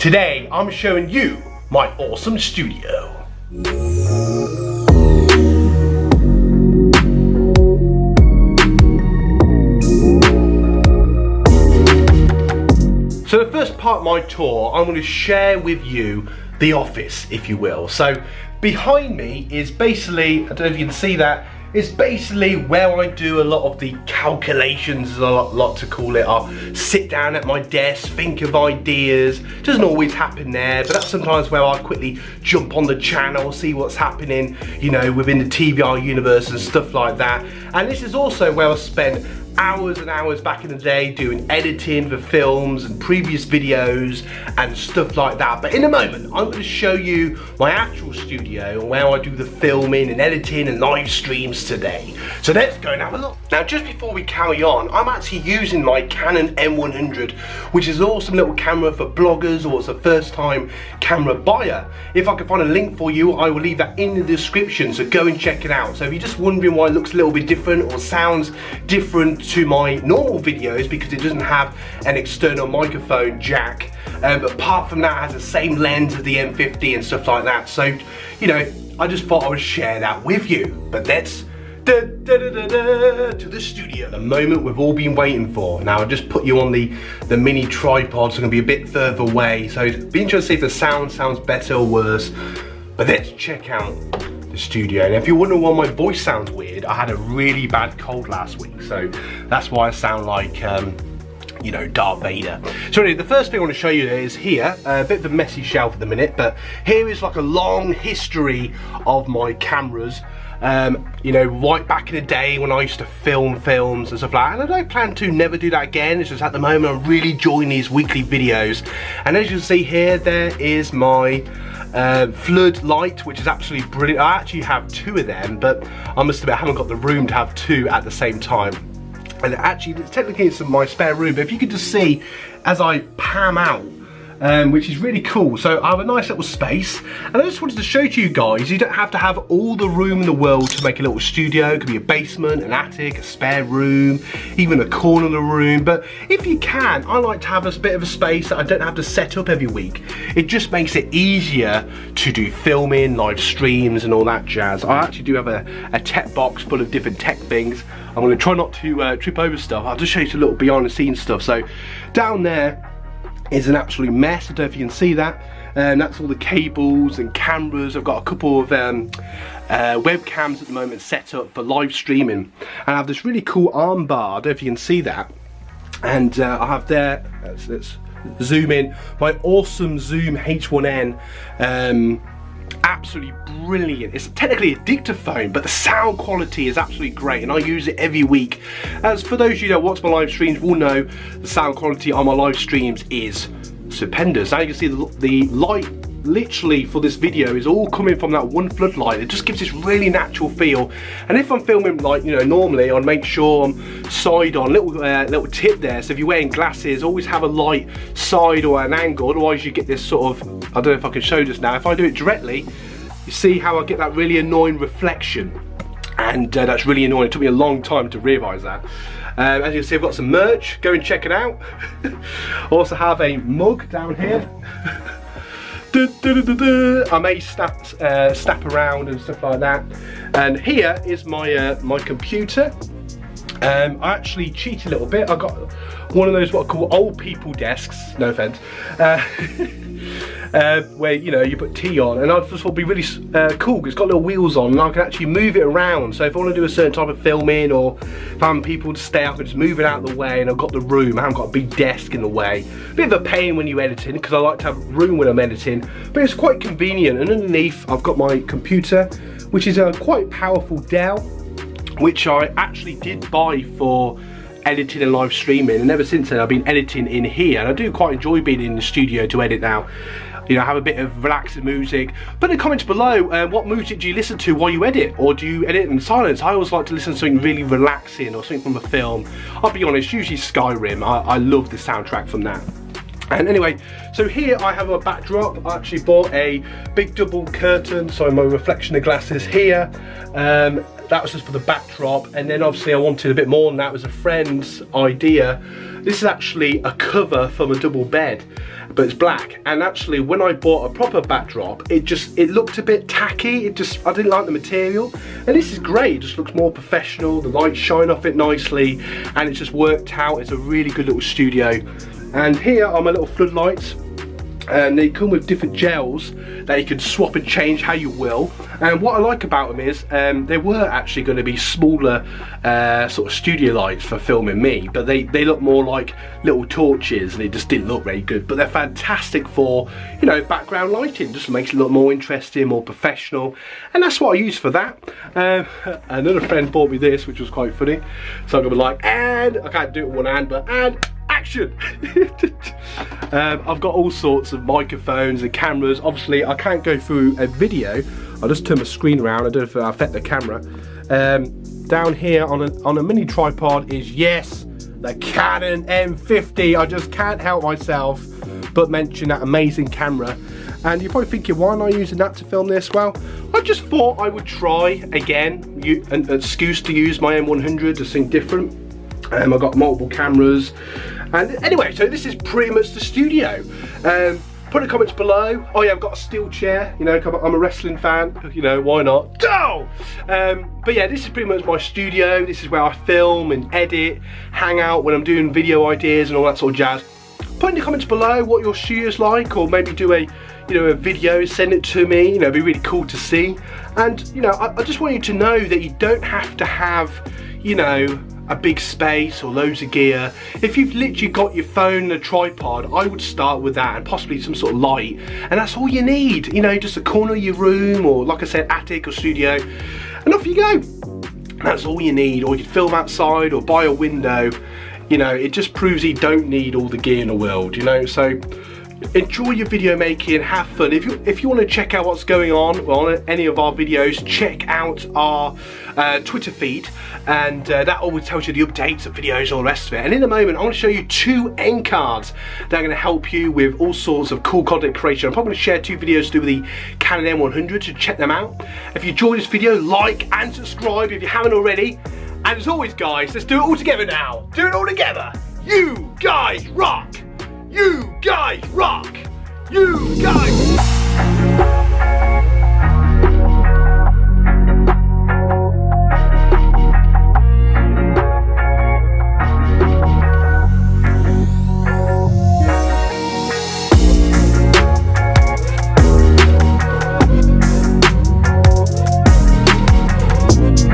Today I'm showing you my awesome studio. So the first part of my tour, I'm going to share with you the office, if you will. So behind me is basically, I don't know if you can see that, it's basically where I do a lot of the calculations, a lot to call it. I'll sit down at my desk, think of ideas. Doesn't always happen there, but that's sometimes where I quickly jump on the channel, see what's happening, you know, within the TVR universe and stuff like that. And this is also where I spend hours and hours back in the day doing editing for films and previous videos and stuff like that. But in a moment, I'm going to show you my actual studio and where I do the filming and editing and live streams today. So let's go and have a look. Now, just before we carry on, I'm actually using my Canon M100, which is an awesome little camera for bloggers or it's a first time camera buyer. If I can find a link for you, I will leave that in the description, so go and check it out. So if you're just wondering why it looks a little bit different or sounds different to my normal videos, because it doesn't have an external microphone jack, but apart from that, it has the same lens as the M50 and stuff like that. So, you know, I just thought I would share that with you. But let's to the studio, the moment we've all been waiting for. Now I just put you on the mini tripod, so I'm gonna be a bit further away, so it'd be interesting to see if the sound sounds better or worse. But let's check out the studio. And if you're wondering why my voice sounds weird, I had a really bad cold last week, so that's why I sound like you know, Darth Vader. So anyway, the first thing I want to show you is here, a bit of a messy shelf at the minute, but here is like a long history of my cameras. You know, right back in the day when I used to film films and stuff like that, and I don't plan to never do that again. It's just at the moment I'm really enjoying these weekly videos. And as you can see here, there is my flood light, which is absolutely brilliant. I actually have two of them, but I must admit I haven't got the room to have two at the same time. And actually, technically it's my spare room, but if you could just see as I pan out, which is really cool. So I have a nice little space, and I just wanted to show to you guys, you don't have to have all the room in the world to make a little studio. It could be a basement, an attic, a spare room, even a corner of the room. But if you can, I like to have a bit of a space that I don't have to set up every week. It just makes it easier to do filming, live streams and all that jazz. I actually do have a tech box full of different tech things. I'm going to try not to trip over stuff. I'll just show you some little behind the scenes stuff. So down there is an absolute mess. I don't know if you can see that. That's all the cables and cameras. I've got a couple of webcams at the moment set up for live streaming. And I have this really cool arm bar. I don't know if you can see that. And I have there, let's zoom in, my awesome Zoom H1N. Absolutely brilliant. It's technically a dictaphone, but the sound quality is absolutely great, and I use it every week. As for those of you that watch my live streams will know, the sound quality on my live streams is stupendous. Now you can see the light literally for this video is all coming from that one floodlight. It just gives this really natural feel. And if I'm filming like, you know, normally I'd make sure I'm side on, little tip there. So if you're wearing glasses, always have a light side or an angle, otherwise you get this sort of, I don't know if I can show this now, if I do it directly, you see how I get that really annoying reflection. And that's really annoying. It took me a long time to realise that. As you can see, I've got some merch, go and check it out. I also have a mug down here. I may snap around and stuff like that. And here is my my computer. I actually cheat a little bit. I got one of those what I call old people desks. No offense. Where, you know, you put tea on, and I just thought it'd be really cool because it's got little wheels on, and I can actually move it around. So if I want to do a certain type of filming, or if I want people to stay, I can just move it out of the way, and I've got the room. I haven't got a big desk in the way. Bit of a pain when you're editing, because I like to have room when I'm editing, but it's quite convenient. And underneath I've got my computer, which is a quite powerful Dell, which I actually did buy for editing and live streaming, and ever since then I've been editing in here, and I do quite enjoy being in the studio to edit now. You know, have a bit of relaxing music. Put in the comments below, what music do you listen to while you edit, or do you edit in silence? I always like to listen to something really relaxing or something from a film. I'll be honest, usually Skyrim. I love the soundtrack from that. And anyway, so here I have a backdrop. I actually bought a big double curtain, so my reflection of glasses here. that was just for the backdrop, and then obviously I wanted a bit more than that. It was a friend's idea. This is actually a cover from a double bed, but it's black, and actually when I bought a proper backdrop, it looked a bit tacky. I didn't like the material, and this is great. It just looks more professional, the lights shine off it nicely, and it just worked out. It's a really good little studio. And here are my little floodlights, and they come with different gels that you can swap and change how you will. And what I like about them is they were actually going to be smaller sort of studio lights for filming me, but they look more like little torches, and they just didn't look very good. But they're fantastic for, you know, background lighting. Just makes it look more interesting, more professional, and that's what I use for that. Another friend bought me this, which was quite funny, so I'm gonna be like, and I can't do it with one hand, but and action. I've got all sorts of microphones and cameras. Obviously I can't go through a video. I'll just turn my screen around. I don't know if it'll affect the camera. Down here on a mini tripod is, yes, the Canon M50. I just can't help myself but mention that amazing camera. And you're probably thinking, why am I using that to film this? Well, I just thought I would try again an excuse to use my M100 to something different. I've got multiple cameras, and anyway, so this is pretty much the studio. Put in the comments below. Oh yeah, I've got a steel chair, you know, I'm a wrestling fan, you know, why not? Oh! But yeah, this is pretty much my studio. This is where I film and edit, hang out when I'm doing video ideas and all that sort of jazz. Put in the comments below what your studio's like, or maybe do a video, send it to me, you know, it'd be really cool to see. And, you know, I just want you to know that you don't have to have, you know, a big space or loads of gear. If you've literally got your phone and a tripod, I would start with that, and possibly some sort of light, and that's all you need. You know, just a corner of your room, or like I said, attic or studio, and off you go. That's all you need. Or you can film outside or by a window. You know, it just proves you don't need all the gear in the world, you know. So enjoy your video making, have fun. If you want to check out what's going on any of our videos, check out our Twitter feed, and that always tells you the updates of videos and all the rest of it. And in a moment, I want to show you 2 end cards that are going to help you with all sorts of cool content creation. I'm probably going to share 2 videos to do with the Canon M100, so check them out. If you enjoyed this video, like and subscribe if you haven't already. And as always, guys, let's do it all together now. Do it all together. You guys rock. You guys rock! You guys